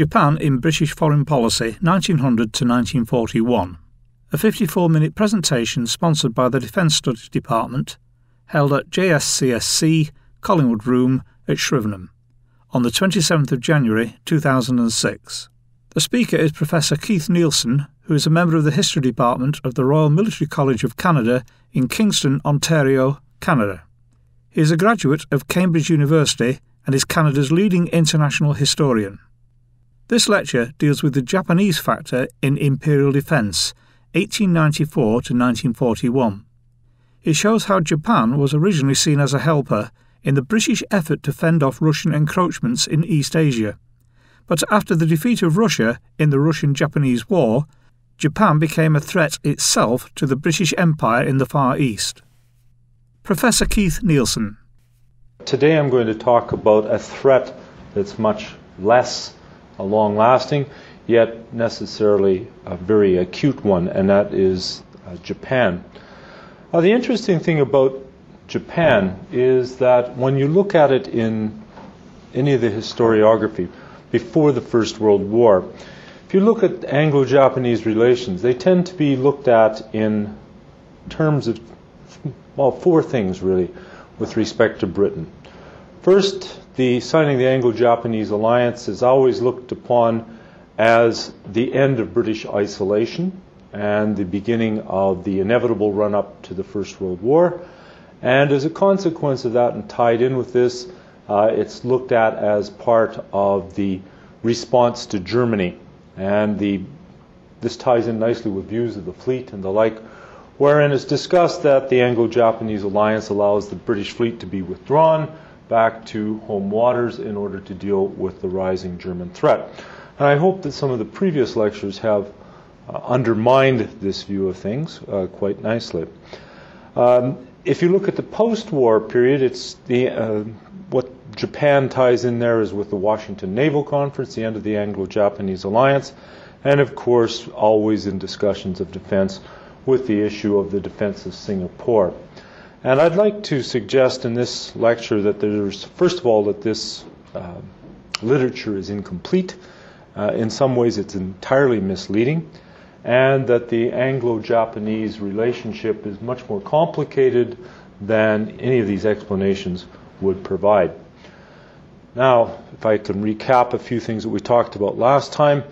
Japan in British Foreign Policy 1900 to 1941, a 54-minute presentation sponsored by the Defence Studies Department, held at JSCSC, Collingwood Room at Shrivenham, on the 27th of January 2006. The speaker is Professor Keith Neilson, who is a member of the History Department of the Royal Military College of Canada in Kingston, Ontario, Canada. He is a graduate of Cambridge University and is Canada's leading international historian. This lecture deals with the Japanese factor in Imperial defence, 1894 to 1941. It shows how Japan was originally seen as a helper in the British effort to fend off Russian encroachments in East Asia. But after the defeat of Russia in the Russian-Japanese War, Japan became a threat itself to the British Empire in the Far East. Professor Keith Neilson. Today I'm going to talk about a threat that's much less long-lasting, yet necessarily a very acute one, and that is Japan. The interesting thing about Japan is that when you look at it in any of the historiography before the First World War, if you look at Anglo-Japanese relations, they tend to be looked at in terms of, well, four things really with respect to Britain. First, the signing of the Anglo-Japanese Alliance is always looked upon as the end of British isolation and the beginning of the inevitable run-up to the First World War. And as a consequence of that, and tied in with this, it's looked at as part of the response to Germany. And this ties in nicely with views of the fleet and the like, wherein it's discussed that the Anglo-Japanese Alliance allows the British fleet to be withdrawn back to home waters in order to deal with the rising German threat. And I hope that some of the previous lectures have undermined this view of things quite nicely. If you look at the post-war period, it's what Japan ties in there is with the Washington Naval Conference, the end of the Anglo-Japanese Alliance, and of course always in discussions of defense with the issue of the defense of Singapore. And I'd like to suggest in this lecture that there's, first of all, that this literature is incomplete. In some ways it's entirely misleading, and that the Anglo-Japanese relationship is much more complicated than any of these explanations would provide. Now, if I can recap a few things that we talked about last time,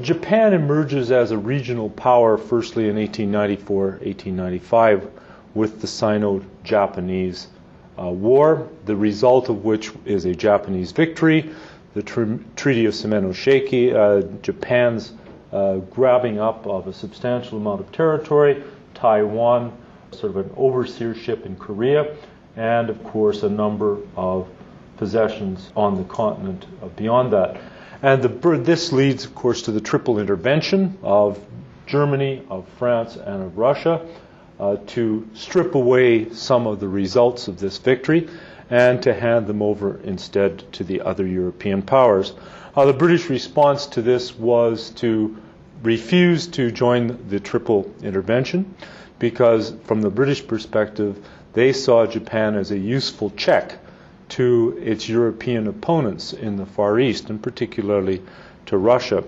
Japan emerges as a regional power firstly in 1894-1895 with the Sino-Japanese War, the result of which is a Japanese victory, the Treaty of Shimonoseki, Japan's grabbing up of a substantial amount of territory, Taiwan, sort of an overseership in Korea, and of course a number of possessions on the continent beyond that. And this leads, of course, to the triple intervention of Germany, of France, and of Russia to strip away some of the results of this victory and to hand them over instead to the other European powers. The British response to this was to refuse to join the triple intervention because, from the British perspective, they saw Japan as a useful check to its European opponents in the Far East, and particularly to Russia.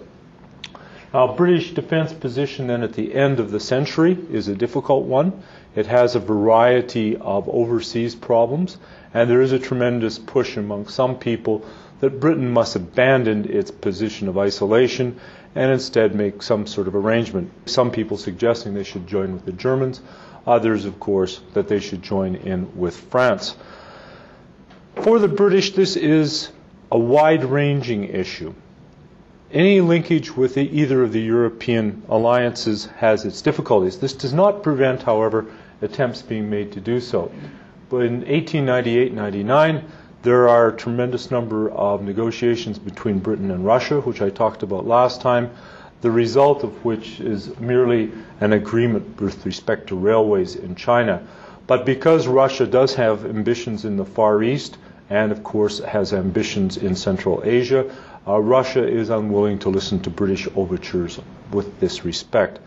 Now, British defense position then at the end of the century is a difficult one. It has a variety of overseas problems, and there is a tremendous push among some people that Britain must abandon its position of isolation and instead make some sort of arrangement. Some people suggesting they should join with the Germans, others, of course, that they should join in with France. For the British, this is a wide-ranging issue. Any linkage with either of the European alliances has its difficulties. This does not prevent, however, attempts being made to do so. But in 1898-99, there are a tremendous number of negotiations between Britain and Russia, which I talked about last time, the result of which is merely an agreement with respect to railways in China. But because Russia does have ambitions in the Far East, and of course has ambitions in Central Asia, Russia is unwilling to listen to British overtures with this respect.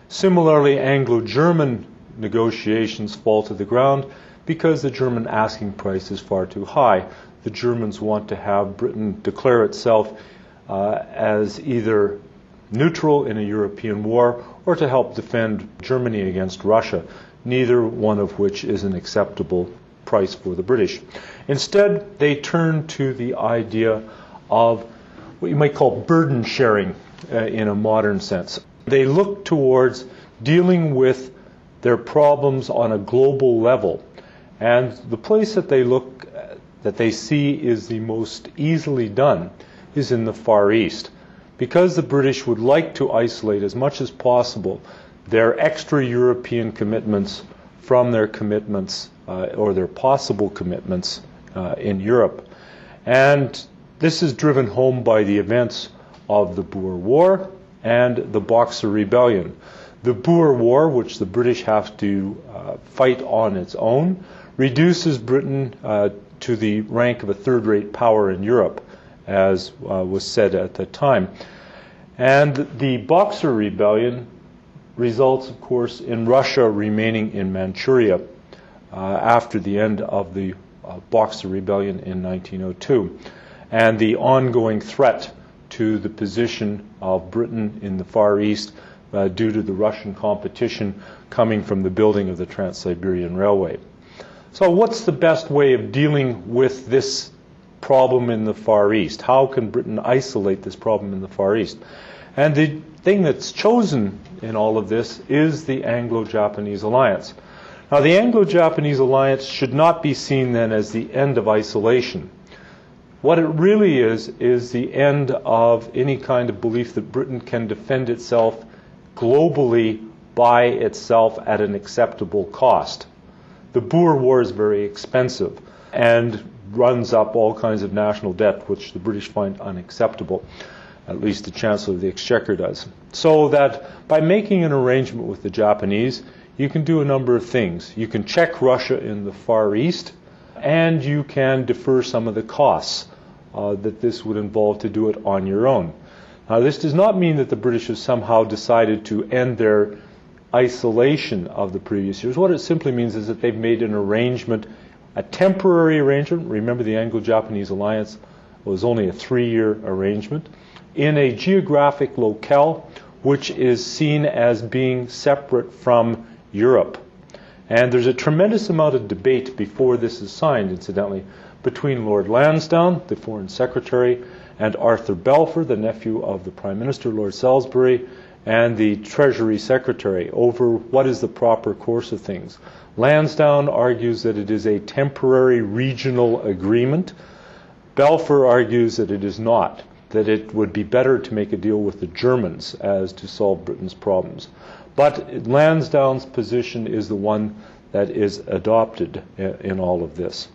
Similarly, Anglo-German negotiations fall to the ground because the German asking price is far too high. The Germans want to have Britain declare itself as either neutral in a European war or to help defend Germany against Russia, neither one of which is an acceptable price for the British. Instead, they turned to the idea of what you might call burden sharing in a modern sense. They looked towards dealing with their problems on a global level. And the place that they see is the most easily done is in the Far East. Because the British would like to isolate as much as possible their extra-European commitments from their commitments or their possible commitments in Europe. And this is driven home by the events of the Boer War and the Boxer Rebellion. The Boer War, which the British have to fight on its own, reduces Britain to the rank of a third-rate power in Europe, as was said at the time. And the Boxer Rebellion results, of course, in Russia remaining in Manchuria after the end of the Boxer Rebellion in 1902, and the ongoing threat to the position of Britain in the Far East due to the Russian competition coming from the building of the Trans-Siberian Railway. So what's the best way of dealing with this problem in the Far East? How can Britain isolate this problem in the Far East? And the thing that's chosen in all of this is the Anglo-Japanese Alliance. Now, the Anglo-Japanese Alliance should not be seen then as the end of isolation. What it really is the end of any kind of belief that Britain can defend itself globally by itself at an acceptable cost. The Boer War is very expensive and runs up all kinds of national debt, which the British find unacceptable. At least the Chancellor of the Exchequer does. So that by making an arrangement with the Japanese, you can do a number of things. You can check Russia in the Far East, and you can defer some of the costs that this would involve to do it on your own. Now, this does not mean that the British have somehow decided to end their isolation of the previous years. What it simply means is that they've made an arrangement, a temporary arrangement. Remember, the Anglo-Japanese Alliance was only a 3-year arrangement in a geographic locale which is seen as being separate from Europe. And there's a tremendous amount of debate before this is signed, incidentally, between Lord Lansdowne, the Foreign Secretary, and Arthur Balfour, the nephew of the Prime Minister, Lord Salisbury, and the Treasury Secretary over what is the proper course of things. Lansdowne argues that it is a temporary regional agreement. Balfour argues that it is not, that it would be better to make a deal with the Germans as to solve Britain's problems. But Lansdowne's position is the one that is adopted in all of this.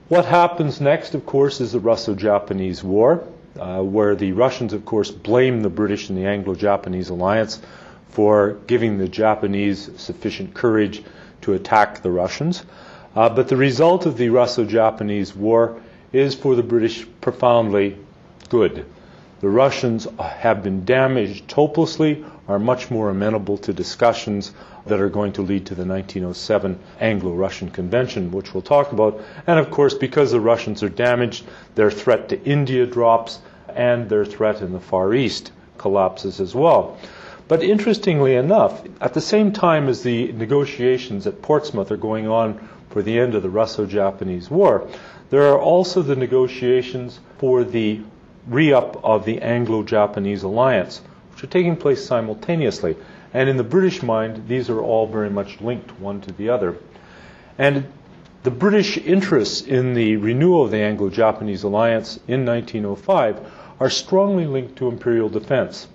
What happens next, of course, is the Russo-Japanese War, where the Russians, of course, blame the British and the Anglo-Japanese Alliance for giving the Japanese sufficient courage to attack the Russians. But the result of the Russo-Japanese War is for the British profoundly good. The Russians have been damaged hopelessly, are much more amenable to discussions that are going to lead to the 1907 Anglo-Russian Convention, which we'll talk about. And of course, because the Russians are damaged, their threat to India drops, and their threat in the Far East collapses as well. But interestingly enough, at the same time as the negotiations at Portsmouth are going on for the end of the Russo-Japanese War, there are also the negotiations for the re-up of the Anglo-Japanese Alliance, which are taking place simultaneously. And in the British mind, these are all very much linked one to the other. And the British interests in the renewal of the Anglo-Japanese Alliance in 1905 are strongly linked to imperial defense.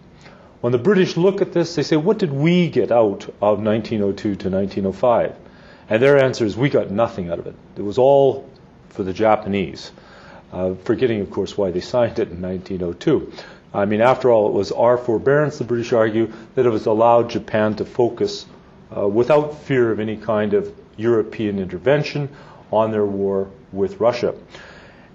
When the British look at this, they say, what did we get out of 1902 to 1905? And their answer is, we got nothing out of it. It was all for the Japanese. Forgetting, of course, why they signed it in 1902. I mean, after all, it was our forbearance, the British argue, that it was allowed Japan to focus without fear of any kind of European intervention on their war with Russia.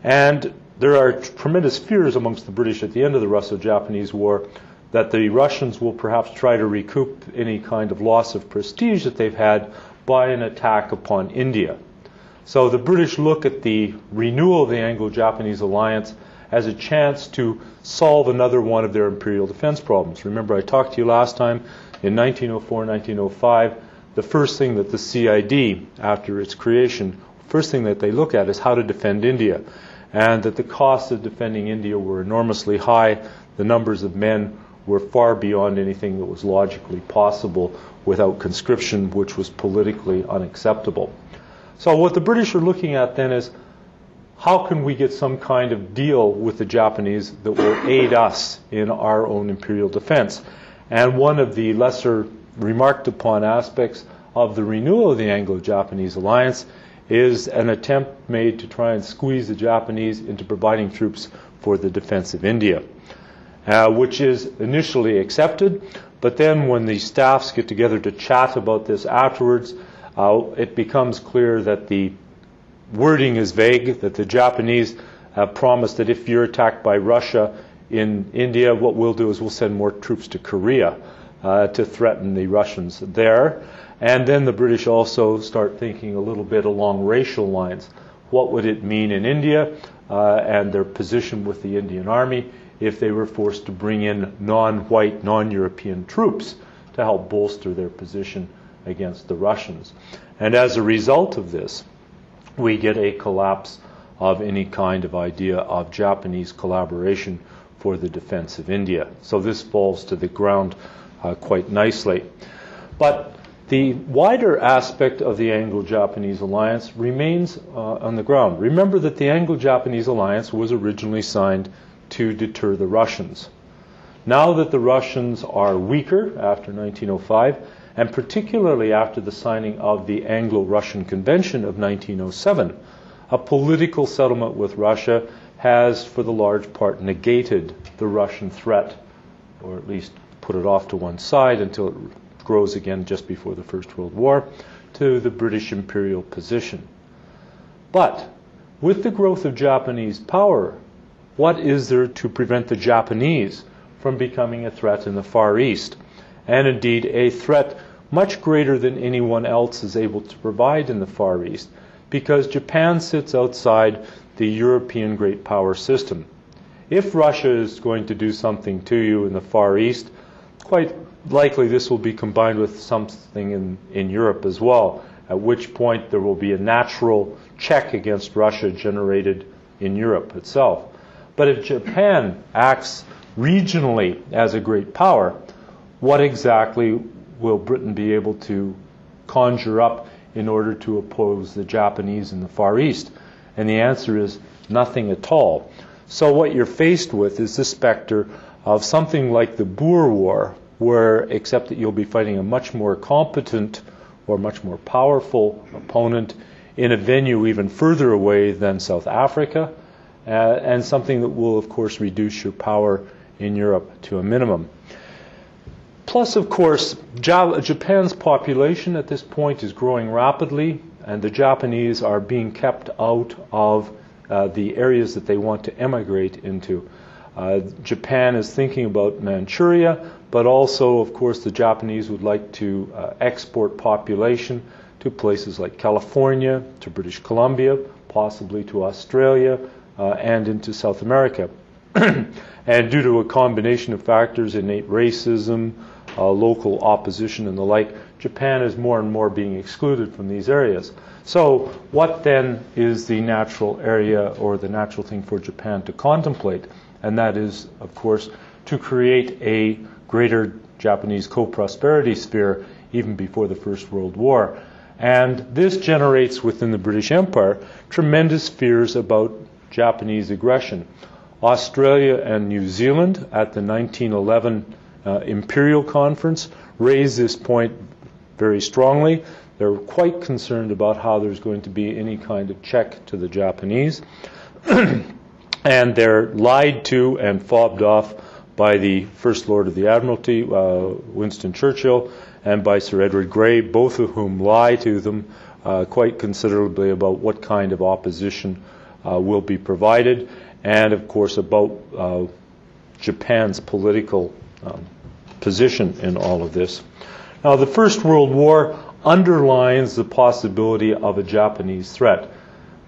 And there are tremendous fears amongst the British at the end of the Russo-Japanese War that the Russians will perhaps try to recoup any kind of loss of prestige that they've had by an attack upon India. So the British look at the renewal of the Anglo-Japanese Alliance as a chance to solve another one of their imperial defense problems. Remember, I talked to you last time in 1904, 1905, the first thing that the CID, after its creation, first thing that they look at is how to defend India, and that the costs of defending India were enormously high. The numbers of men were far beyond anything that was logically possible without conscription, which was politically unacceptable. So what the British are looking at then is, how can we get some kind of deal with the Japanese that will aid us in our own imperial defense? And one of the lesser remarked upon aspects of the renewal of the Anglo-Japanese Alliance is an attempt made to try and squeeze the Japanese into providing troops for the defense of India, which is initially accepted, but then when the staffs get together to chat about this afterwards, it becomes clear that the wording is vague, that the Japanese have promised that if you're attacked by Russia in India, what we'll do is we'll send more troops to Korea to threaten the Russians there. And then the British also start thinking a little bit along racial lines. What would it mean in India and their position with the Indian Army if they were forced to bring in non-white, non-European troops to help bolster their position against the Russians? And as a result of this, we get a collapse of any kind of idea of Japanese collaboration for the defense of India. So this falls to the ground quite nicely. But the wider aspect of the Anglo-Japanese Alliance remains on the ground. Remember that the Anglo-Japanese Alliance was originally signed to deter the Russians. Now that the Russians are weaker after 1905, and particularly after the signing of the Anglo-Russian Convention of 1907, a political settlement with Russia has, for the large part, negated the Russian threat, or at least put it off to one side until it grows again just before the First World War, to the British imperial position. But with the growth of Japanese power, what is there to prevent the Japanese from becoming a threat in the Far East? And indeed a threat much greater than anyone else is able to provide in the Far East, because Japan sits outside the European great power system. If Russia is going to do something to you in the Far East, quite likely this will be combined with something in Europe as well, at which point there will be a natural check against Russia generated in Europe itself. But if Japan acts regionally as a great power, what exactly will Britain be able to conjure up in order to oppose the Japanese in the Far East? And the answer is nothing at all. So what you're faced with is the specter of something like the Boer War, where, except that you'll be fighting a much more competent or much more powerful opponent in a venue even further away than South Africa, and something that will, of course, reduce your power in Europe to a minimum. Plus, of course, Japan's population at this point is growing rapidly, and the Japanese are being kept out of the areas that they want to emigrate into. Japan is thinking about Manchuria, but also, of course, the Japanese would like to export population to places like California, to British Columbia, possibly to Australia, and into South America. And due to a combination of factors, innate racism, local opposition and the like, Japan is more and more being excluded from these areas. So what then is the natural area or the natural thing for Japan to contemplate? And that is, of course, to create a greater Japanese co-prosperity sphere even before the First World War. And this generates within the British Empire tremendous fears about Japanese aggression. Australia and New Zealand at the 1911 Imperial Conference raised this point very strongly. They're quite concerned about how there's going to be any kind of check to the Japanese. And they're lied to and fobbed off by the First Lord of the Admiralty, Winston Churchill, and by Sir Edward Grey, both of whom lie to them quite considerably about what kind of opposition will be provided, and of course about Japan's political position in all of this. Now, the First World War underlines the possibility of a Japanese threat.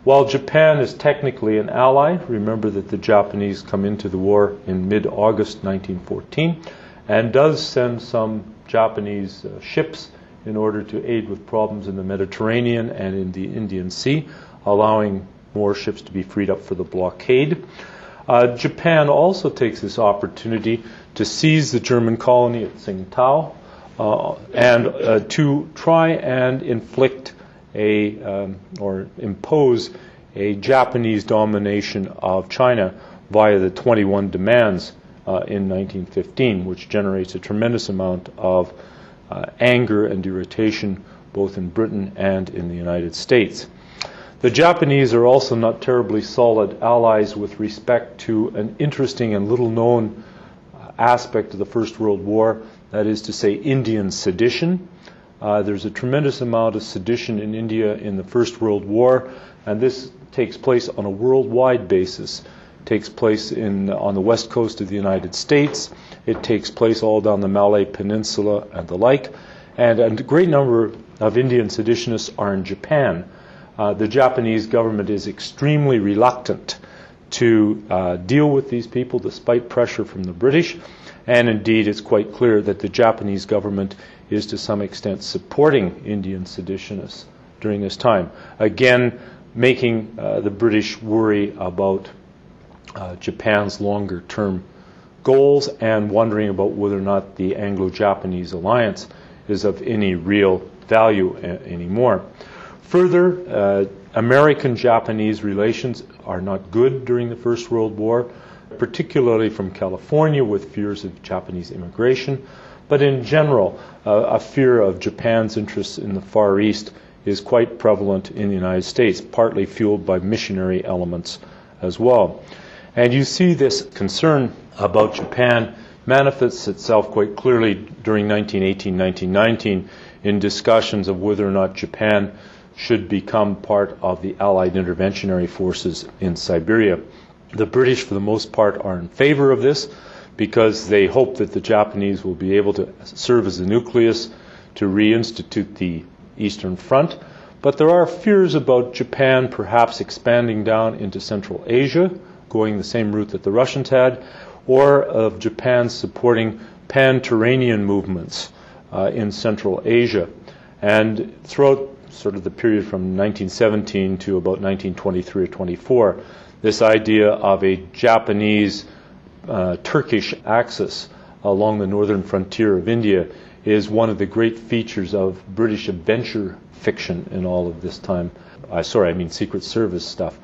While Japan is technically an ally, remember that the Japanese come into the war in mid-August 1914, and does send some Japanese ships in order to aid with problems in the Mediterranean and in the Indian Sea, allowing more ships to be freed up for the blockade. Japan also takes this opportunity to seize the German colony at Tsingtao and to try and inflict or impose a Japanese domination of China via the 21 demands in 1915, which generates a tremendous amount of anger and irritation both in Britain and in the United States. The Japanese are also not terribly solid allies with respect to an interesting and little-known aspect of the First World War, that is to say, Indian sedition. There's a tremendous amount of sedition in India in the First World War, and this takes place on a worldwide basis. It takes place on the west coast of the United States. It takes place all down the Malay Peninsula and the like. And a great number of Indian seditionists are in Japan. The Japanese government is extremely reluctant to deal with these people despite pressure from the British. And indeed, it's quite clear that the Japanese government is to some extent supporting Indian seditionists during this time. Again, making the British worry about Japan's longer-term goals and wondering about whether or not the Anglo-Japanese Alliance is of any real value anymore. Further, American-Japanese relations are not good during the First World War, particularly from California with fears of Japanese immigration. But in general, a fear of Japan's interests in the Far East is quite prevalent in the United States, partly fueled by missionary elements as well. And you see this concern about Japan manifests itself quite clearly during 1918-1919 in discussions of whether or not Japan should become part of the Allied interventionary forces in Siberia. The British, for the most part, are in favor of this because they hope that the Japanese will be able to serve as the nucleus to reinstitute the Eastern Front. But there are fears about Japan perhaps expanding down into Central Asia, going the same route that the Russians had, or of Japan supporting pan-Turanian movements in Central Asia. And throughout sort of the period from 1917 to about 1923 or 24, this idea of a Japanese Turkish axis along the northern frontier of India is one of the great features of British adventure fiction in all of this time. I mean Secret Service stuff,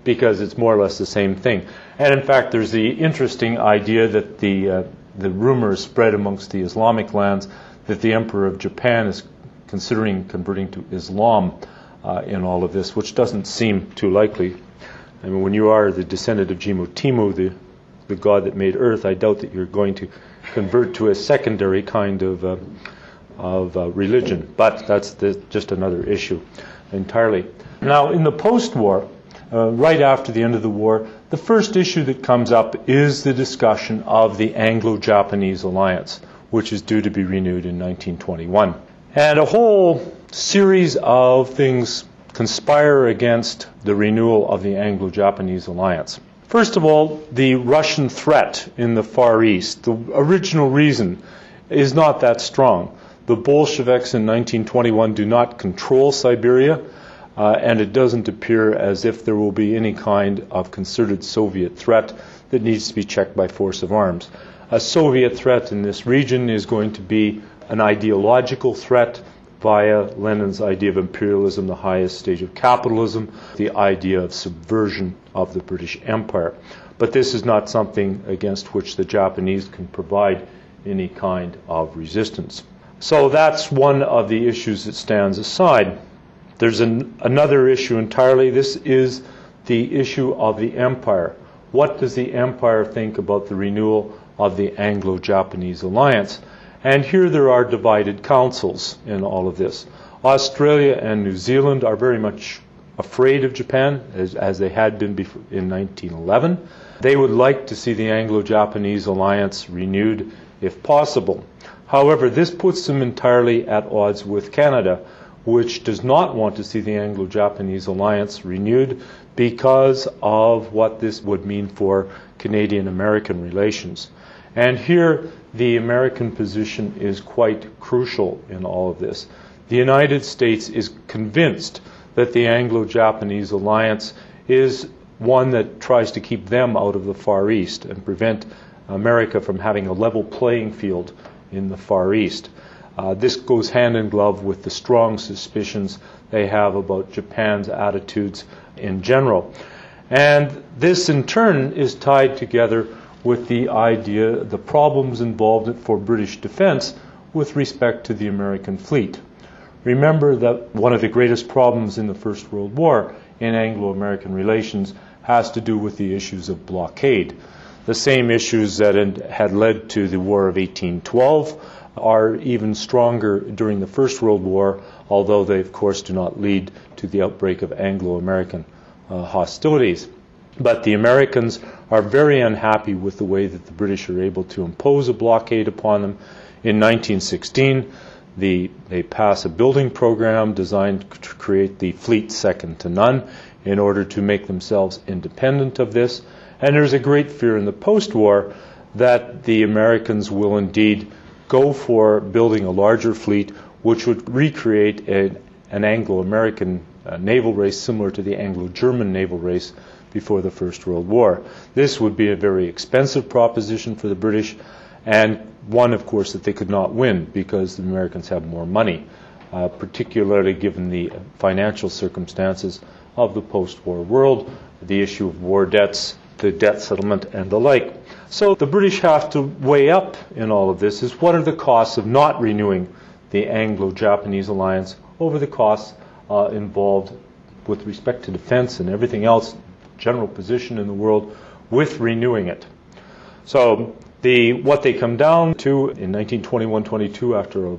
because it's more or less the same thing. And in fact, there's the interesting idea that the rumors spread amongst the Islamic lands that the Emperor of Japan is considering converting to Islam in all of this, which doesn't seem too likely. I mean, when you are the descendant of Jimmu-Timu, the god that made Earth, I doubt that you're going to convert to a secondary kind of religion. But that's just another issue entirely. Now, in the post-war, right after the end of the war, the first issue that comes up is the discussion of the Anglo-Japanese Alliance, which is due to be renewed in 1921. And a whole series of things conspire against the renewal of the Anglo-Japanese Alliance. First of all, the Russian threat in the Far East. The original reason is not that strong. The Bolsheviks in 1921 do not control Siberia, and it doesn't appear as if there will be any kind of concerted Soviet threat that needs to be checked by force of arms. A Soviet threat in this region is going to be an ideological threat via Lenin's idea of imperialism, the highest stage of capitalism, the idea of subversion of the British Empire. But this is not something against which the Japanese can provide any kind of resistance. So that's one of the issues that stands aside. There's another issue entirely. This is the issue of the empire. What does the empire think about the renewal of the Anglo-Japanese Alliance? And here there are divided councils in all of this. Australia and New Zealand are very much afraid of Japan, as they had been before in 1911. They would like to see the Anglo-Japanese Alliance renewed if possible. However, this puts them entirely at odds with Canada, which does not want to see the Anglo-Japanese Alliance renewed because of what this would mean for Canadian-American relations. And here, the American position is quite crucial in all of this. The United States is convinced that the Anglo-Japanese Alliance is one that tries to keep them out of the Far East and prevent America from having a level playing field in the Far East. This goes hand in glove with the strong suspicions they have about Japan's attitudes in general. And this, in turn, is tied together with the idea, the problems involved for British defense with respect to the American fleet. Remember that one of the greatest problems in the First World War in Anglo-American relations has to do with the issues of blockade. The same issues that had led to the War of 1812 are even stronger during the First World War, although they, of course, do not lead to the outbreak of Anglo-American hostilities. But the Americans are very unhappy with the way that the British are able to impose a blockade upon them. In 1916, they pass a building program designed to create the fleet second to none in order to make themselves independent of this. And there's a great fear in the post-war that the Americans will indeed go for building a larger fleet, which would recreate an Anglo-American naval race similar to the Anglo-German naval race before the First World War. This would be a very expensive proposition for the British, and one, of course, that they could not win because the Americans have more money, particularly given the financial circumstances of the post-war world, the issue of war debts, the debt settlement, and the like. So the British have to weigh up in all of this is what are the costs of not renewing the Anglo-Japanese Alliance over the costs involved with respect to defense and everything else, general position in the world, with renewing it. So what they come down to in 1921-22, after a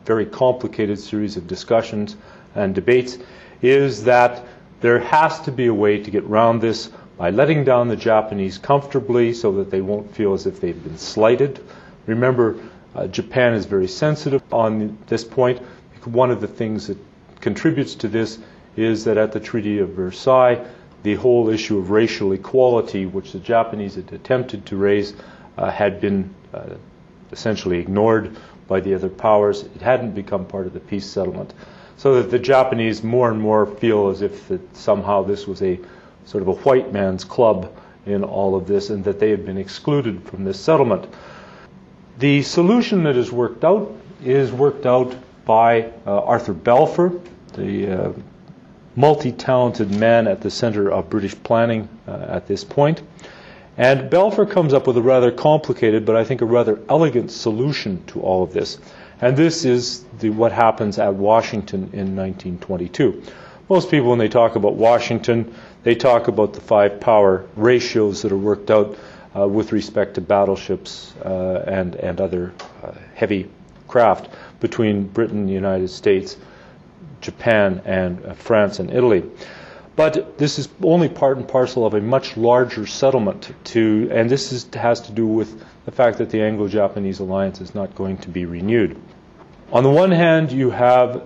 very complicated series of discussions and debates, is that there has to be a way to get around this by letting down the Japanese comfortably so that they won't feel as if they've been slighted. Remember, Japan is very sensitive on this point. One of the things that contributes to this is that at the Treaty of Versailles, the whole issue of racial equality, which the Japanese had attempted to raise, had been essentially ignored by the other powers. It hadn't become part of the peace settlement. So that the Japanese more and more feel as if that somehow this was a sort of a white man's club in all of this and that they had been excluded from this settlement. The solution that is worked out by Arthur Balfour, the multi-talented man at the center of British planning at this point. And Balfour comes up with a rather complicated, but I think a rather elegant solution to all of this. And this is what happens at Washington in 1922. Most people, when they talk about Washington, they talk about the 5 power ratios that are worked out with respect to battleships and other heavy craft between Britain, the United States, Japan, and France and Italy. But this is only part and parcel of a much larger settlement, and this has to do with the fact that the Anglo-Japanese Alliance is not going to be renewed. On the one hand, you have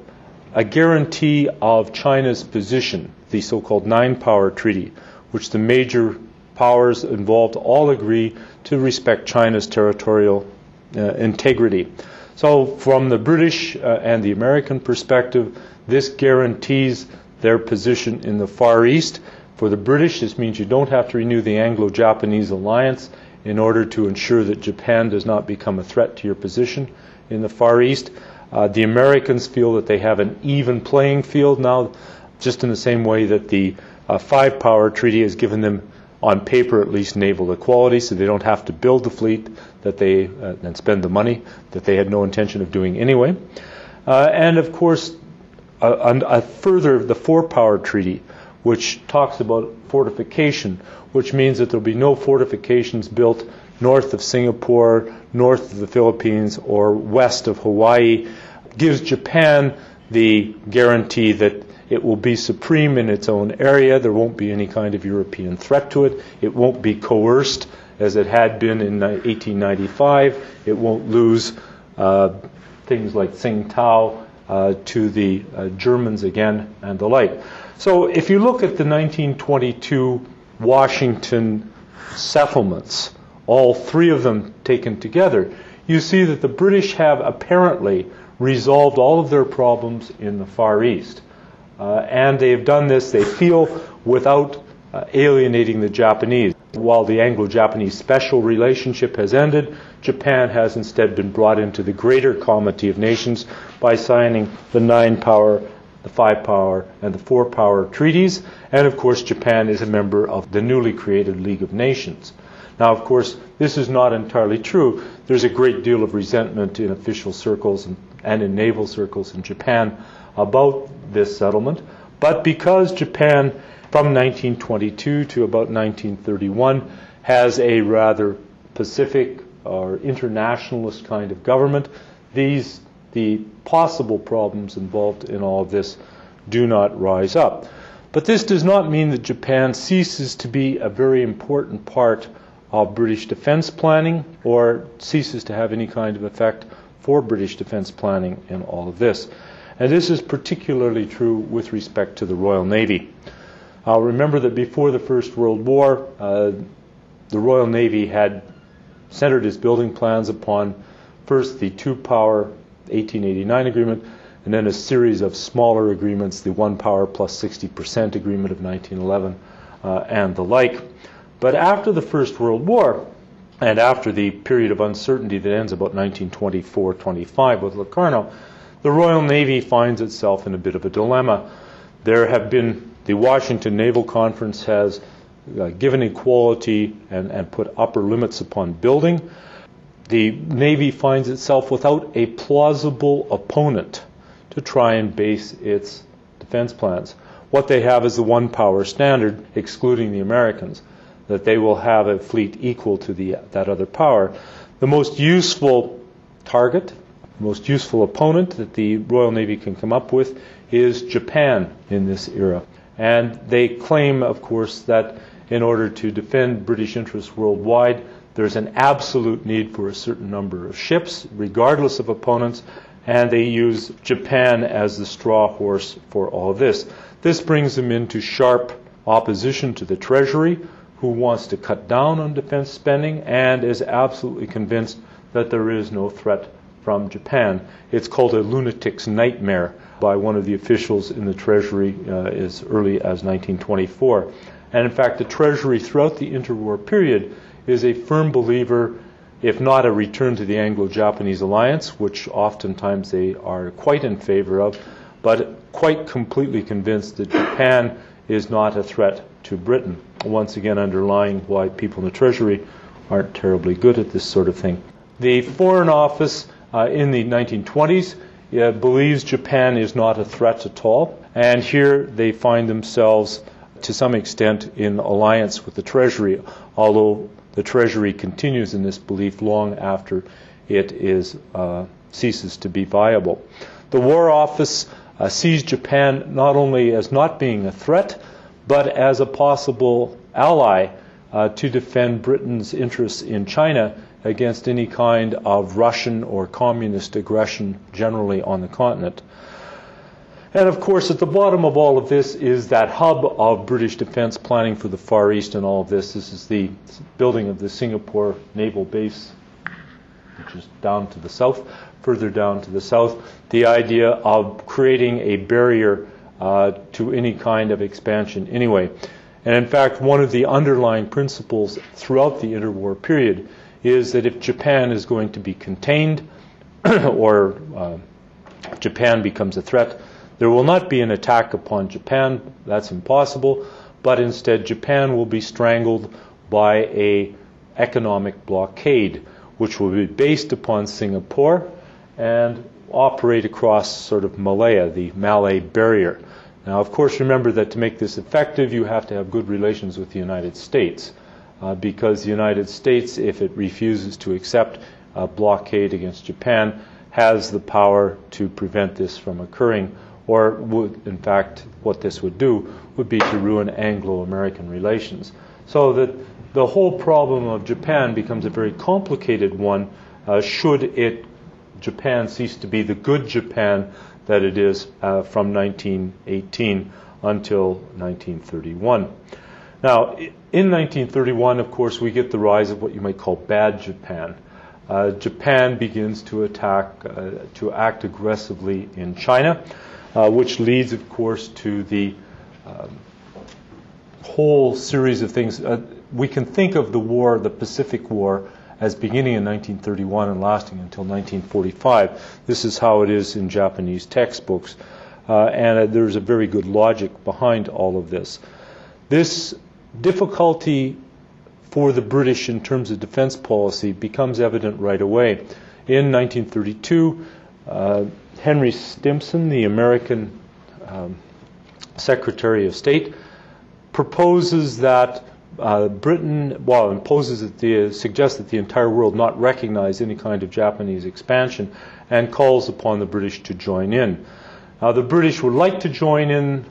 a guarantee of China's position, the so-called 9-power treaty, which the major powers involved all agree to respect China's territorial integrity. So from the British and the American perspective, this guarantees their position in the Far East. For the British, this means you don't have to renew the Anglo-Japanese Alliance in order to ensure that Japan does not become a threat to your position in the Far East. The Americans feel that they have an even playing field now, just in the same way that the 5-power treaty has given them, on paper at least, naval equality, so they don't have to build the fleet that they and spend the money that they had no intention of doing anyway. And of course, further, the 4-power treaty, which talks about fortification, which means that there will be no fortifications built north of Singapore, north of the Philippines, or west of Hawaii, gives Japan the guarantee that it will be supreme in its own area. There won't be any kind of European threat to it. It won't be coerced as it had been in 1895. It won't lose things like Tsingtao to the Germans again and the like. So if you look at the 1922 Washington settlements, all three of them taken together, you see that the British have apparently resolved all of their problems in the Far East. And they have done this, they feel, without alienating the Japanese. While the Anglo-Japanese special relationship has ended, Japan has instead been brought into the greater comity of nations by signing the 9-power, the 5-power, and the 4-power treaties. And of course, Japan is a member of the newly created League of Nations. Now, of course, this is not entirely true. There's a great deal of resentment in official circles and in naval circles in Japan about this settlement. But because Japan, from 1922 to about 1931, has a rather Pacific or internationalist kind of government, the possible problems involved in all of this do not rise up. But this does not mean that Japan ceases to be a very important part of British defense planning or ceases to have any kind of effect for British defense planning in all of this. And this is particularly true with respect to the Royal Navy. Remember that before the First World War, the Royal Navy had centered its building plans upon first the 2-power 1889 agreement, and then a series of smaller agreements, the 1-power plus 60% agreement of 1911, and the like. But after the First World War, and after the period of uncertainty that ends about 1924-25 with Locarno, the Royal Navy finds itself in a bit of a dilemma. The Washington Naval Conference has given equality and put upper limits upon building. The Navy finds itself without a plausible opponent to try and base its defense plans. What they have is the 1-power standard, excluding the Americans, that they will have a fleet equal to that other power. The most useful target, most useful opponent that the Royal Navy can come up with is Japan in this era. And they claim, of course, that in order to defend British interests worldwide, there's an absolute need for a certain number of ships, regardless of opponents, and they use Japan as the straw horse for all of this. This brings them into sharp opposition to the Treasury, who wants to cut down on defense spending and is absolutely convinced that there is no threat from Japan. It's called a lunatic's nightmare by one of the officials in the Treasury as early as 1924. And in fact, the Treasury throughout the interwar period is a firm believer, if not a return to the Anglo-Japanese Alliance, which oftentimes they are quite in favor of, but quite completely convinced that Japan is not a threat to Britain. Once again, underlying why people in the Treasury aren't terribly good at this sort of thing. The Foreign Office in the 1920s believes Japan is not a threat at all, and here they find themselves to some extent in alliance with the Treasury, although the Treasury continues in this belief long after it ceases to be viable. The War Office sees Japan not only as not being a threat, but as a possible ally to defend Britain's interests in China against any kind of Russian or communist aggression generally on the continent. And of course, at the bottom of all of this is that hub of British defense planning for the Far East and all of this. This is the building of the Singapore Naval Base, which is down to the south, further down to the south. The idea of creating a barrier to any kind of expansion anyway. And in fact, one of the underlying principles throughout the interwar period is that if Japan is going to be contained or Japan becomes a threat, there will not be an attack upon Japan. That's impossible. But instead, Japan will be strangled by an economic blockade, which will be based upon Singapore and operate across sort of Malaya, the Malay barrier. Now, of course, remember that to make this effective, you have to have good relations with the United States, because the United States, if it refuses to accept a blockade against Japan, has the power to prevent this from occurring, or would, in fact, what this would do would be to ruin Anglo-American relations. So that the whole problem of Japan becomes a very complicated one should Japan cease to be the good Japan that it is from 1918 until 1931. Now, in 1931, of course, we get the rise of what you might call bad Japan. Japan begins to act aggressively in China, which leads, of course, to the whole series of things. We can think of the war, the Pacific War, as beginning in 1931 and lasting until 1945. This is how it is in Japanese textbooks. And there's a very good logic behind all of this. This difficulty for the British in terms of defense policy becomes evident right away. In 1932, Henry Stimson, the American Secretary of State, proposes that suggests that the entire world not recognize any kind of Japanese expansion, and calls upon the British to join in. Now, the British would like to join in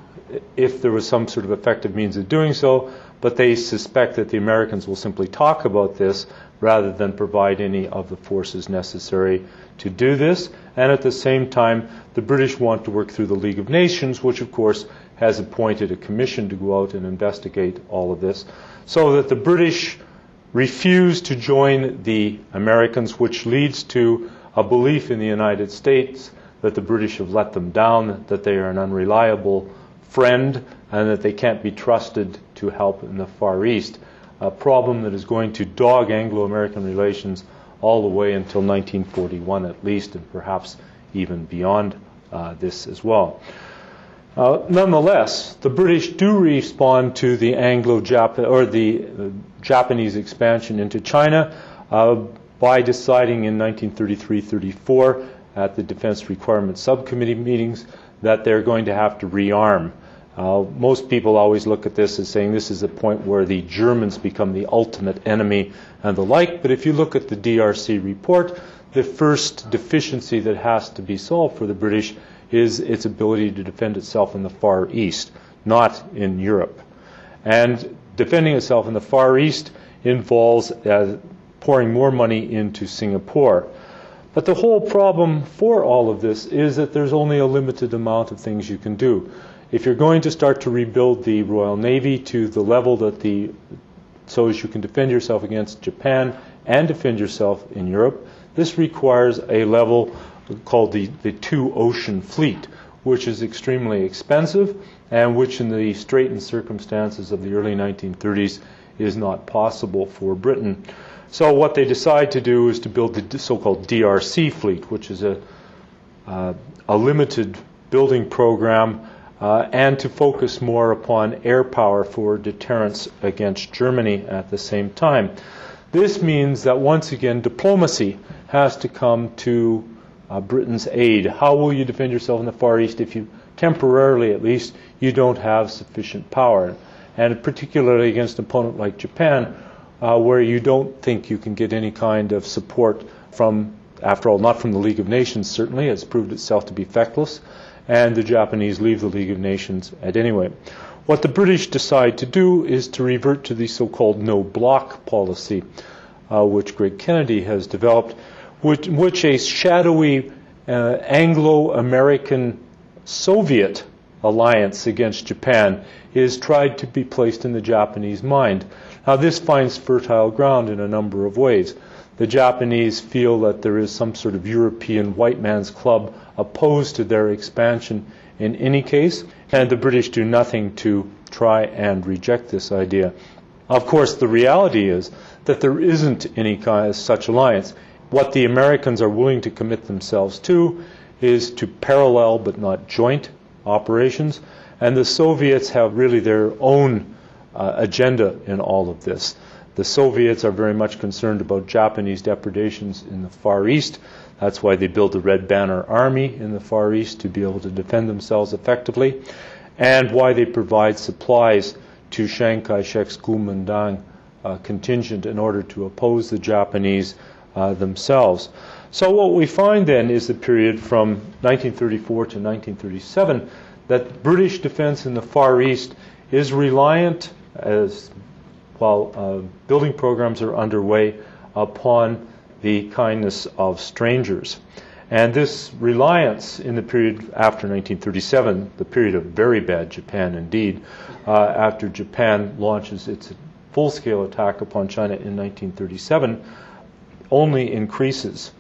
if there was some sort of effective means of doing so, but they suspect that the Americans will simply talk about this rather than provide any of the forces necessary to do this. And at the same time, the British want to work through the League of Nations, which of course has appointed a commission to go out and investigate all of this, so that the British refuse to join the Americans, which leads to a belief in the United States that the British have let them down, that they are an unreliable friend, and that they can't be trusted to help in the Far East, a problem that is going to dog Anglo-American relations all the way until 1941 at least, and perhaps even beyond this as well. Nonetheless, the British do respond to the Japanese expansion into China by deciding in 1933-34 at the Defense Requirements Subcommittee meetings that they're going to have to rearm. Most people always look at this as saying this is a point where the Germans become the ultimate enemy and the like, but if you look at the DRC report, the first deficiency that has to be solved for the British is its ability to defend itself in the Far East, not in Europe. And defending itself in the Far East involves pouring more money into Singapore. But the whole problem for all of this is that there's only a limited amount of things you can do. If you're going to start to rebuild the Royal Navy to the level that so as you can defend yourself against Japan and defend yourself in Europe, this requires a level called the two-ocean fleet, which is extremely expensive and which in the straitened circumstances of the early 1930s is not possible for Britain. So what they decide to do is to build the so-called DRC fleet, which is a limited building program, and to focus more upon air power for deterrence against Germany at the same time. This means that once again diplomacy has to come to Britain's aid. How will you defend yourself in the Far East if you, temporarily at least, you don't have sufficient power? And particularly against an opponent like Japan, where you don't think you can get any kind of support from, after all, not from the League of Nations certainly, it's proved itself to be feckless, and the Japanese leave the League of Nations at any rate. What the British decide to do is to revert to the so-called no-block policy, which Greg Kennedy has developed, which a shadowy Anglo-American Soviet alliance against Japan is tried to be placed in the Japanese mind. Now, this finds fertile ground in a number of ways. The Japanese feel that there is some sort of European white man's club opposed to their expansion in any case, and the British do nothing to try and reject this idea. Of course, the reality is that there isn't any kind of such alliance. What the Americans are willing to commit themselves to is to parallel but not joint operations, and the Soviets have really their own agenda in all of this. The Soviets are very much concerned about Japanese depredations in the Far East. That's why they build the Red Banner Army in the Far East, to be able to defend themselves effectively, and why they provide supplies to Chiang Kai-shek's Kuomintang contingent in order to oppose the Japanese themselves. So what we find then is the period from 1934 to 1937 that British defense in the Far East is reliant, as while building programs are underway, upon the kindness of strangers. And this reliance in the period after 1937, the period of very bad Japan indeed, after Japan launches its full-scale attack upon China in 1937, only increases.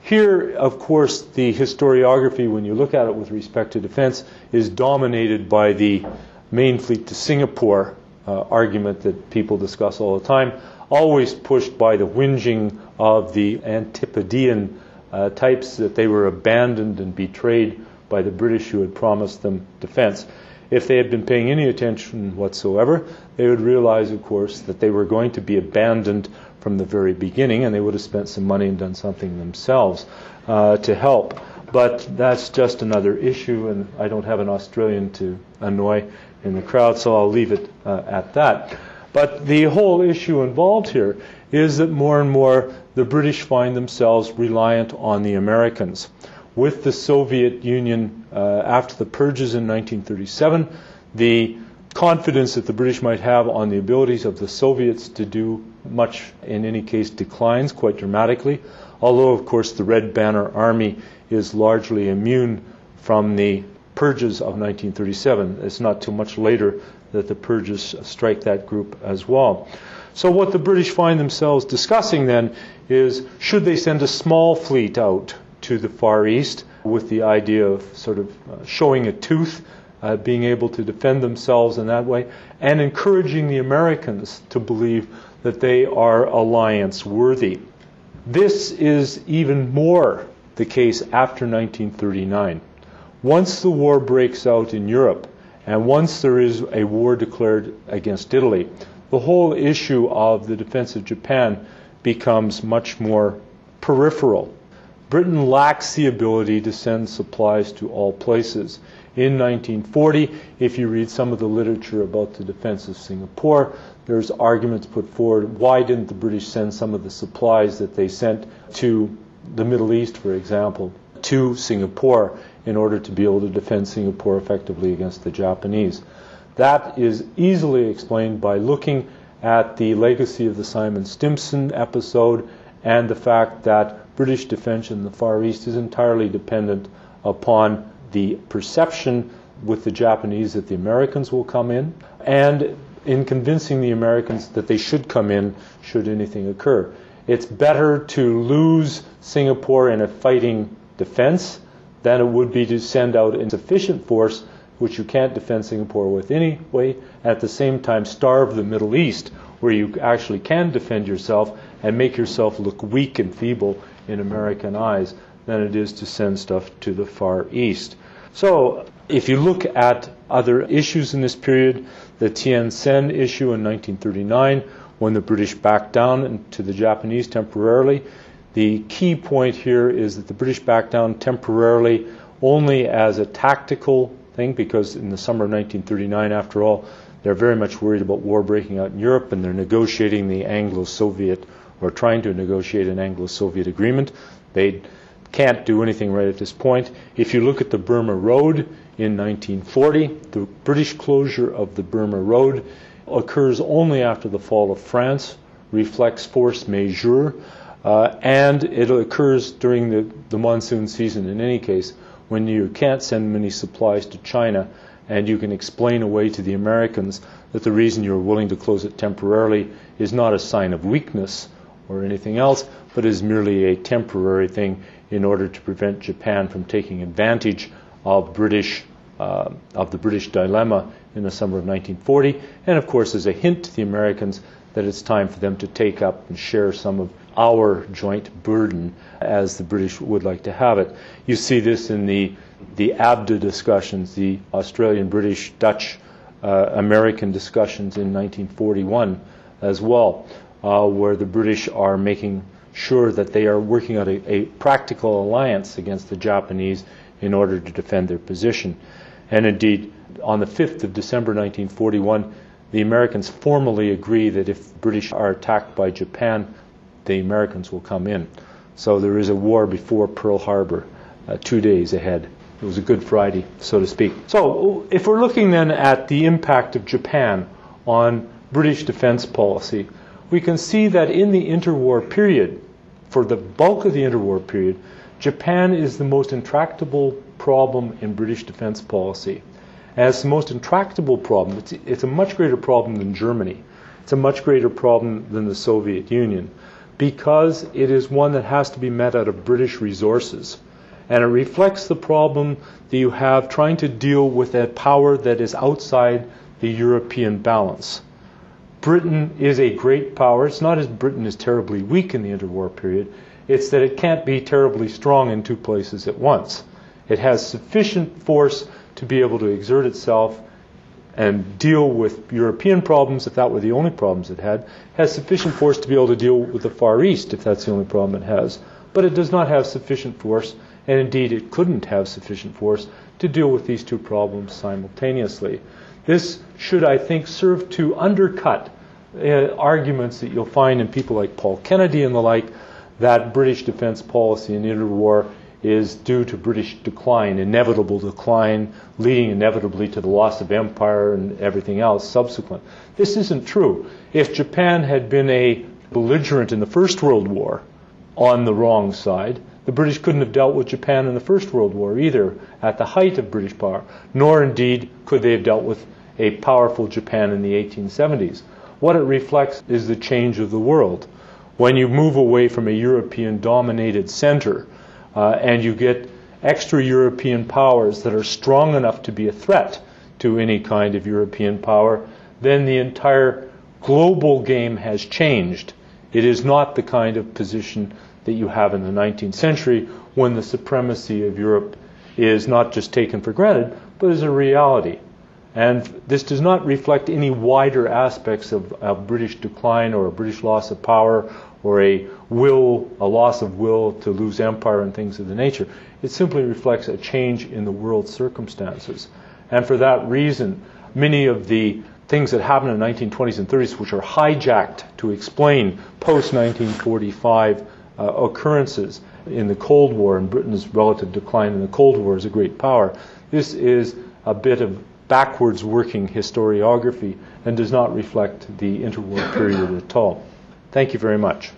Here, of course, the historiography, when you look at it with respect to defense, is dominated by the main fleet to Singapore argument that people discuss all the time, always pushed by the whinging of the Antipodean types that they were abandoned and betrayed by the British who had promised them defense. If they had been paying any attention whatsoever, they would realize, of course, that they were going to be abandoned from the very beginning, and they would have spent some money and done something themselves to help. But that's just another issue, and I don't have an Australian to annoy in the crowd, so I'll leave it at that. But the whole issue involved here is that more and more the British find themselves reliant on the Americans. With the Soviet Union after the purges in 1937, the confidence that the British might have on the abilities of the Soviets to do much, in any case, declines quite dramatically. Although, of course, the Red Banner Army is largely immune from the purges of 1937. It's not too much later that the purges strike that group as well. So what the British find themselves discussing then is, should they send a small fleet out to the Far East with the idea of sort of showing a tooth, being able to defend themselves in that way, and encouraging the Americans to believe that they are alliance worthy. This is even more the case after 1939. Once the war breaks out in Europe, and once there is a war declared against Italy, the whole issue of the defense of Japan becomes much more peripheral. Britain lacks the ability to send supplies to all places. In 1940, if you read some of the literature about the defense of Singapore, there's arguments put forward, why didn't the British send some of the supplies that they sent to the Middle East, for example, to Singapore in order to be able to defend Singapore effectively against the Japanese? That is easily explained by looking at the legacy of the Simon Stimson episode and the fact that British defense in the Far East is entirely dependent upon the perception with the Japanese that the Americans will come in, and in convincing the Americans that they should come in should anything occur. It's better to lose Singapore in a fighting defense than it would be to send out insufficient force, which you can't defend Singapore with anyway, at the same time starve the Middle East, where you actually can defend yourself and make yourself look weak and feeble in American eyes, than it is to send stuff to the Far East. So if you look at other issues in this period, the Tien Sen issue in 1939, when the British backed down to the Japanese temporarily, the key point here is that the British backed down temporarily only as a tactical thing, because in the summer of 1939, after all, they're very much worried about war breaking out in Europe, and they're negotiating the Anglo-Soviet, or trying to negotiate an Anglo-Soviet agreement. They can't do anything right at this point. If you look at the Burma Road in 1940, the British closure of the Burma Road occurs only after the fall of France, reflects force majeure, and it occurs during the monsoon season in any case, when you can't send many supplies to China, and you can explain away to the Americans that the reason you're willing to close it temporarily is not a sign of weakness or anything else, but is merely a temporary thing in order to prevent Japan from taking advantage of the British dilemma in the summer of 1940, and of course as a hint to the Americans that it's time for them to take up and share some of our joint burden, as the British would like to have it. You see this in the ABDA discussions, the Australian, British, Dutch, American discussions in 1941 as well, where the British are making sure that they are working out a practical alliance against the Japanese in order to defend their position. And indeed, on the 5th of December 1941, the Americans formally agree that if the British are attacked by Japan, the Americans will come in. So there is a war before Pearl Harbor, 2 days ahead. It was a Good Friday, so to speak. So if we're looking then at the impact of Japan on British defense policy, we can see that in the interwar period, for the bulk of the interwar period, Japan is the most intractable problem in British defense policy. And it's the most intractable problem. It's a much greater problem than Germany. It's a much greater problem than the Soviet Union, because it is one that has to be met out of British resources. And it reflects the problem that you have trying to deal with a power that is outside the European balance. Britain is a great power. It's not as Britain is terribly weak in the interwar period. It's that it can't be terribly strong in two places at once. It has sufficient force to be able to exert itself and deal with European problems, if that were the only problems it had. It has sufficient force to be able to deal with the Far East, if that's the only problem it has. But it does not have sufficient force, and indeed it couldn't have sufficient force to deal with these two problems simultaneously. This should, I think, serve to undercut arguments that you'll find in people like Paul Kennedy and the like, that British defense policy in the interwar is due to British decline, inevitable decline, leading inevitably to the loss of empire and everything else subsequent. This isn't true. If Japan had been a belligerent in the First World War on the wrong side, the British couldn't have dealt with Japan in the First World War either, at the height of British power, nor indeed could they have dealt with a powerful Japan in the 1870s. What it reflects is the change of the world. When you move away from a European-dominated center and you get extra European powers that are strong enough to be a threat to any kind of European power, then the entire global game has changed. It is not the kind of position that you have in the 19th century when the supremacy of Europe is not just taken for granted, but is a reality. And this does not reflect any wider aspects of British decline or a British loss of power or a loss of will to lose empire and things of the nature. It simply reflects a change in the world's circumstances. And for that reason, many of the things that happened in the 1920s and 30s, which are hijacked to explain post-1945 occurrences in the Cold War and Britain's relative decline in the Cold War as a great power, this is a bit of backwards working historiography and does not reflect the interwar period at all. Thank you very much.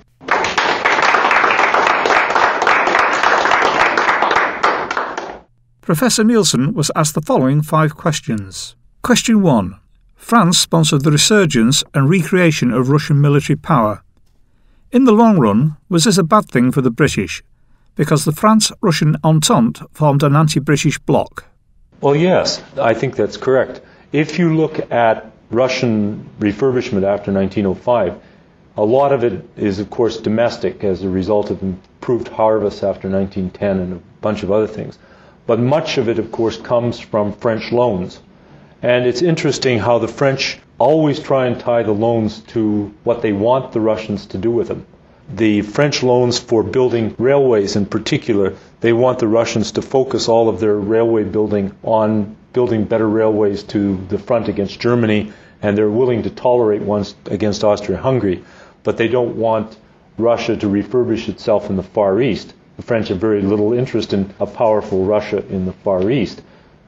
Professor Nielsen was asked the following 5 questions. Question 1. France sponsored the resurgence and recreation of Russian military power. In the long run, was this a bad thing for the British? Because the France-Russian Entente formed an anti-British bloc. Well, yes, I think that's correct. If you look at Russian refurbishment after 1905, a lot of it is, of course, domestic as a result of improved harvests after 1910 and a bunch of other things. But much of it, of course, comes from French loans. And it's interesting how the French always try and tie the loans to what they want the Russians to do with them. The French loans for building railways in particular, they want the Russians to focus all of their railway building on building better railways to the front against Germany, and they're willing to tolerate ones against Austria-Hungary. But they don't want Russia to refurbish itself in the Far East. The French have very little interest in a powerful Russia in the Far East,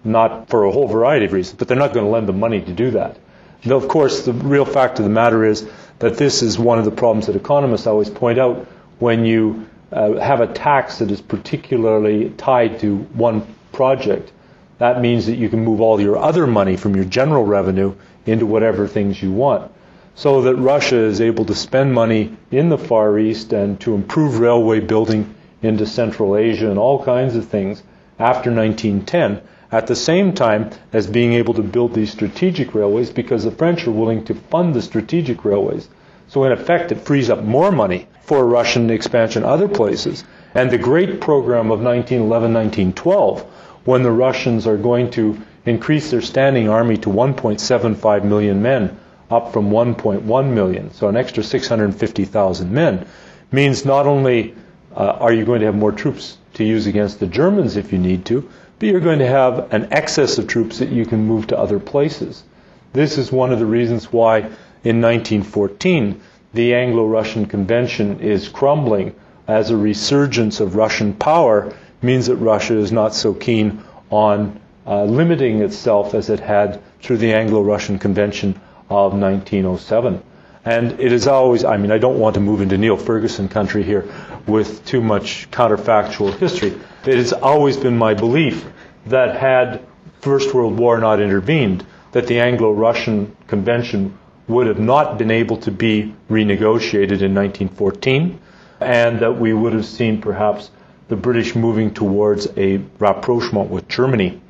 not for a whole variety of reasons, but they're not going to lend them money to do that. Now, of course, the real fact of the matter is that this is one of the problems that economists always point out when you have a tax that is particularly tied to one project. That means that you can move all your other money from your general revenue into whatever things you want. So that Russia is able to spend money in the Far East and to improve railway building into Central Asia and all kinds of things after 1910, at the same time as being able to build these strategic railways, because the French are willing to fund the strategic railways. So in effect, it frees up more money for Russian expansion other places. And the great program of 1911-1912, when the Russians are going to increase their standing army to 1.75 million men, up from 1.1 million, so an extra 650,000 men, means not only are you going to have more troops to use against the Germans if you need to, but you're going to have an excess of troops that you can move to other places. This is one of the reasons why in 1914 the Anglo-Russian Convention is crumbling as a resurgence of Russian power means that Russia is not so keen on limiting itself as it had through the Anglo-Russian Convention of 1907. And it is always, I mean, I don't want to move into Neil Ferguson country here with too much counterfactual history. It has always been my belief that had First World War not intervened, that the Anglo-Russian Convention would have not been able to be renegotiated in 1914, and that we would have seen perhaps the British moving towards a rapprochement with Germany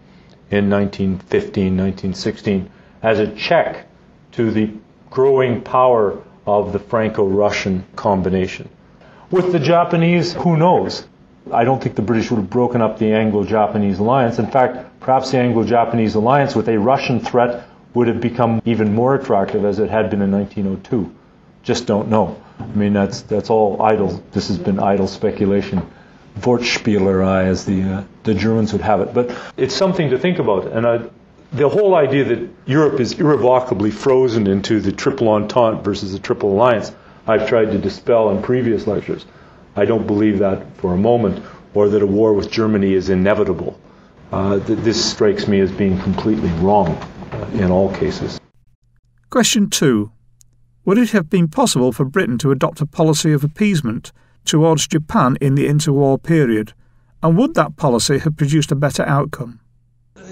in 1915, 1916, as a check to the growing power of the Franco-Russian combination. With the Japanese, who knows? I don't think the British would have broken up the Anglo-Japanese Alliance. In fact, perhaps the Anglo-Japanese Alliance with a Russian threat would have become even more attractive as it had been in 1902. Just don't know. I mean, that's all idle. This has been idle speculation. Wortspielerei, as the Germans would have it. But it's something to think about. And the whole idea that Europe is irrevocably frozen into the Triple Entente versus the Triple Alliance, I've tried to dispel in previous lectures. I don't believe that for a moment, or that a war with Germany is inevitable. This strikes me as being completely wrong in all cases. Question 2. Would it have been possible for Britain to adopt a policy of appeasement towards Japan in the interwar period, and would that policy have produced a better outcome?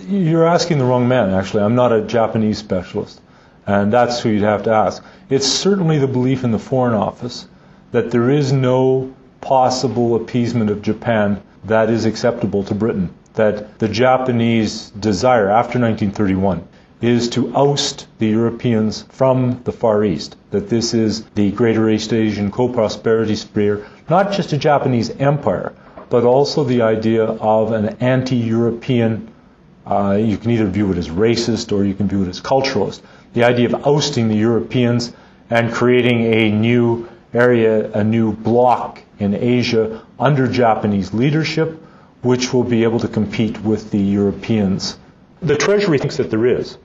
You're asking the wrong man, actually. I'm not a Japanese specialist, and that's who you'd have to ask. It's certainly the belief in the Foreign Office that there is no possible appeasement of Japan that is acceptable to Britain, that the Japanese desire after 1931 is to oust the Europeans from the Far East, that this is the Greater East Asian co-prosperity sphere, not just a Japanese empire, but also the idea of an anti-European, you can either view it as racist or you can view it as culturalist, the idea of ousting the Europeans and creating a new area, a new bloc in Asia under Japanese leadership, which will be able to compete with the Europeans. The Treasury thinks that there is.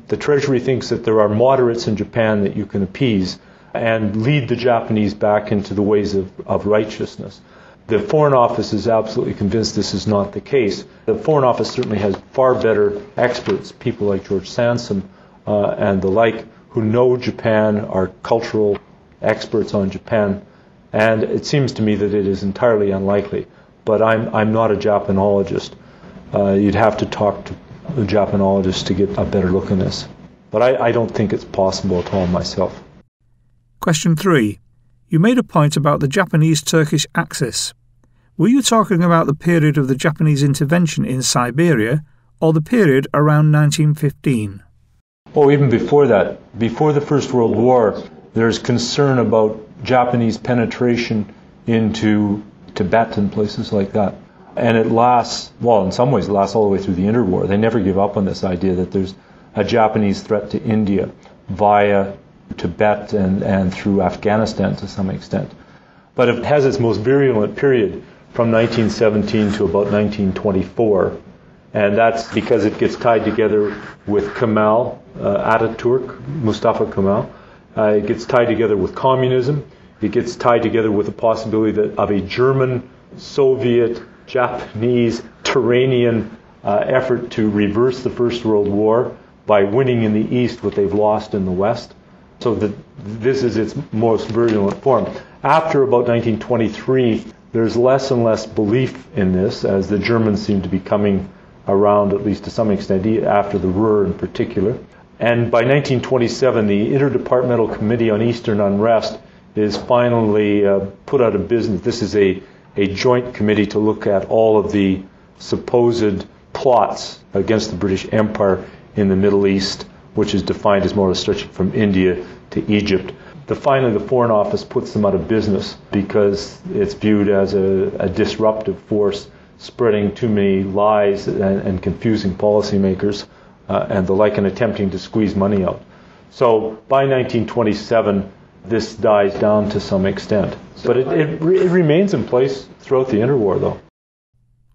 The Treasury thinks that there are moderates in Japan that you can appease and lead the Japanese back into the ways of righteousness. The Foreign Office is absolutely convinced this is not the case. The Foreign Office certainly has far better experts, people like George Sansom and the like, who know Japan, are cultural experts on Japan, and it seems to me that it is entirely unlikely. But I'm not a Japanologist. You'd have to talk to a Japanologist to get a better look in this. But I don't think it's possible at all myself. Question 3. You made a point about the Japanese-Turkish axis. Were you talking about the period of the Japanese intervention in Siberia or the period around 1915? Oh, even before that. Before the First World War, there's concern about Japanese penetration into Tibet and places like that. And it lasts, well, in some ways it lasts all the way through the interwar. They never give up on this idea that there's a Japanese threat to India via Tibet and through Afghanistan to some extent. But it has its most virulent period from 1917 to about 1924. And that's because it gets tied together with Kemal Ataturk, Mustafa Kemal. It gets tied together with communism. It gets tied together with the possibility of a German, Soviet, Japanese, Turanian effort to reverse the First World War by winning in the East what they've lost in the West. So this is its most virulent form. After about 1923, there's less and less belief in this, as the Germans seem to be coming around, at least to some extent, after the Ruhr in particular. And by 1927, the Interdepartmental Committee on Eastern Unrest is finally put out of business. This is a joint committee to look at all of the supposed plots against the British Empire in the Middle East, which is defined as more or less stretching from India to Egypt. Finally, the Foreign Office puts them out of business because it's viewed as a disruptive force, spreading too many lies and confusing policymakers and the like, and attempting to squeeze money out. So by 1927, this dies down to some extent. But it remains in place throughout the interwar, though.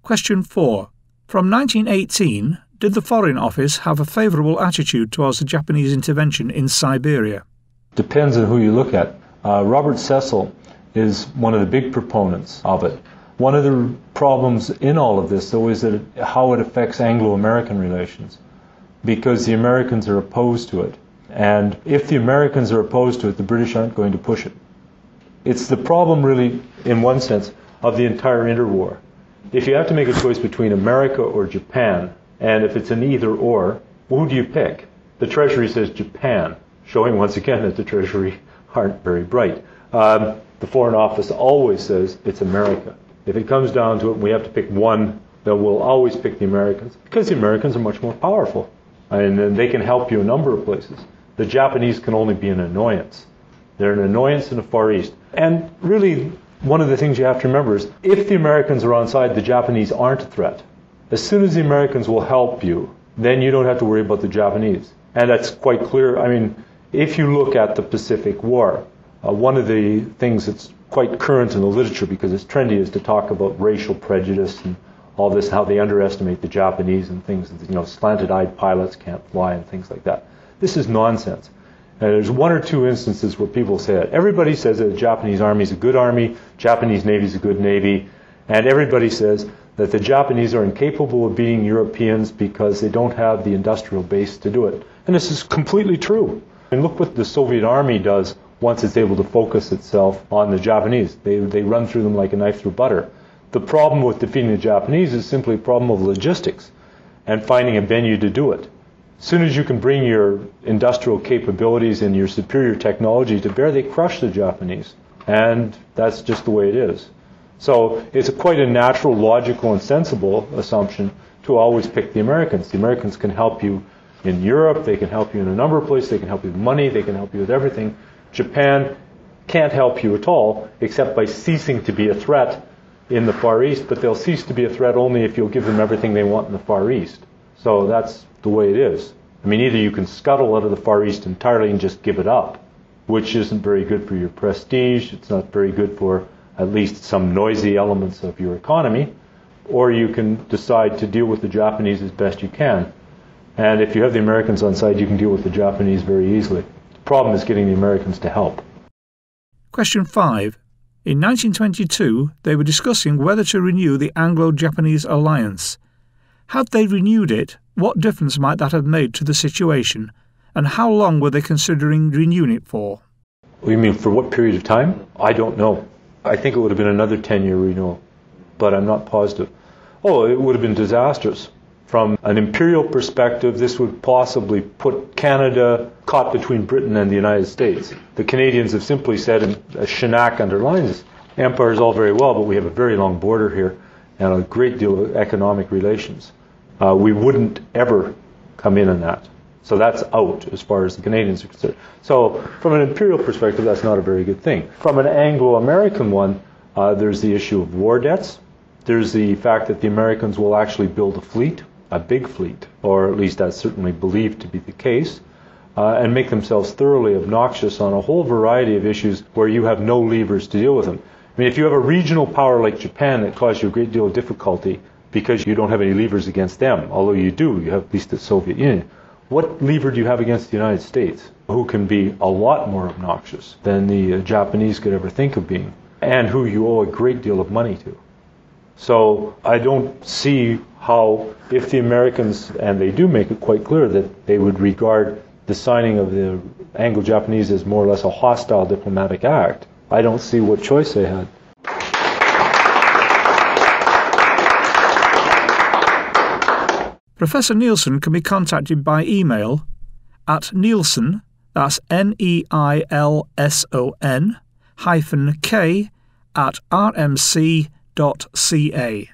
Question 4. From 1918, did the Foreign Office have a favourable attitude towards the Japanese intervention in Siberia? Depends on who you look at. Robert Cecil is one of the big proponents of it. One of the problems in all of this, though, is that how it affects Anglo-American relations, because the Americans are opposed to it. And if the Americans are opposed to it, the British aren't going to push it. It's the problem, really, in one sense, of the entire interwar. If you have to make a choice between America or Japan, and if it's an either or, who do you pick? The Treasury says Japan, showing once again that the Treasury aren't very bright. The Foreign Office always says it's America. If it comes down to it and we have to pick one, then we'll always pick the Americans, because the Americans are much more powerful. And they can help you a number of places. The Japanese can only be an annoyance. They're an annoyance in the Far East. And really, one of the things you have to remember is, if the Americans are on side, the Japanese aren't a threat. As soon as the Americans will help you, then you don't have to worry about the Japanese. And that's quite clear. I mean, if you look at the Pacific War, one of the things that's quite current in the literature, because it's trendy, is to talk about racial prejudice and all this, how they underestimate the Japanese and things, slanted-eyed pilots can't fly and things like that. This is nonsense. And there's one or two instances where people say it. Everybody says that the Japanese army is a good army, Japanese navy is a good navy, and everybody says that the Japanese are incapable of beating Europeans because they don't have the industrial base to do it. And this is completely true. And look what the Soviet army does once it's able to focus itself on the Japanese. They run through them like a knife through butter. The problem with defeating the Japanese is simply a problem of logistics and finding a venue to do it. As soon as you can bring your industrial capabilities and your superior technology to bear, they crush the Japanese. And that's just the way it is. So it's quite a natural, logical, and sensible assumption to always pick the Americans. The Americans can help you in Europe, they can help you in a number of places, they can help you with money, they can help you with everything. Japan can't help you at all, except by ceasing to be a threat in the Far East, but they'll cease to be a threat only if you'll give them everything they want in the Far East. So that's the way it is. I mean, either you can scuttle out of the Far East entirely and just give it up, which isn't very good for your prestige, it's not very good for at least some noisy elements of your economy, or you can decide to deal with the Japanese as best you can. And if you have the Americans on side, you can deal with the Japanese very easily. The problem is getting the Americans to help. Question 5. In 1922, they were discussing whether to renew the Anglo-Japanese Alliance. Had they renewed it, what difference might that have made to the situation, and how long were they considering renewing it for? You mean for what period of time? I don't know. I think it would have been another 10-year renewal, but I'm not positive. Oh, it would have been disastrous. From an imperial perspective, this would possibly put Canada caught between Britain and the United States. The Canadians have simply said, and Shinak underlines this, empire is all very well, but we have a very long border here and a great deal of economic relations. We wouldn't ever come in on that. So that's out as far as the Canadians are concerned. So from an imperial perspective, that's not a very good thing. From an Anglo-American one, there's the issue of war debts. There's the fact that the Americans will actually build a fleet, a big fleet, or at least that's certainly believed to be the case, and make themselves thoroughly obnoxious on a whole variety of issues where you have no levers to deal with them. I mean, if you have a regional power like Japan that causes you a great deal of difficulty because you don't have any levers against them, although you do, you have at least the Soviet Union, what lever do you have against the United States, who can be a lot more obnoxious than the Japanese could ever think of being, and who you owe a great deal of money to? So I don't see how, if the Americans, and they do make it quite clear that they would regard the signing of the Anglo-Japanese as more or less a hostile diplomatic act, I don't see what choice they had. Professor Nielsen can be contacted by email at Nielsen, that's Neilson, -K @rmc.ca.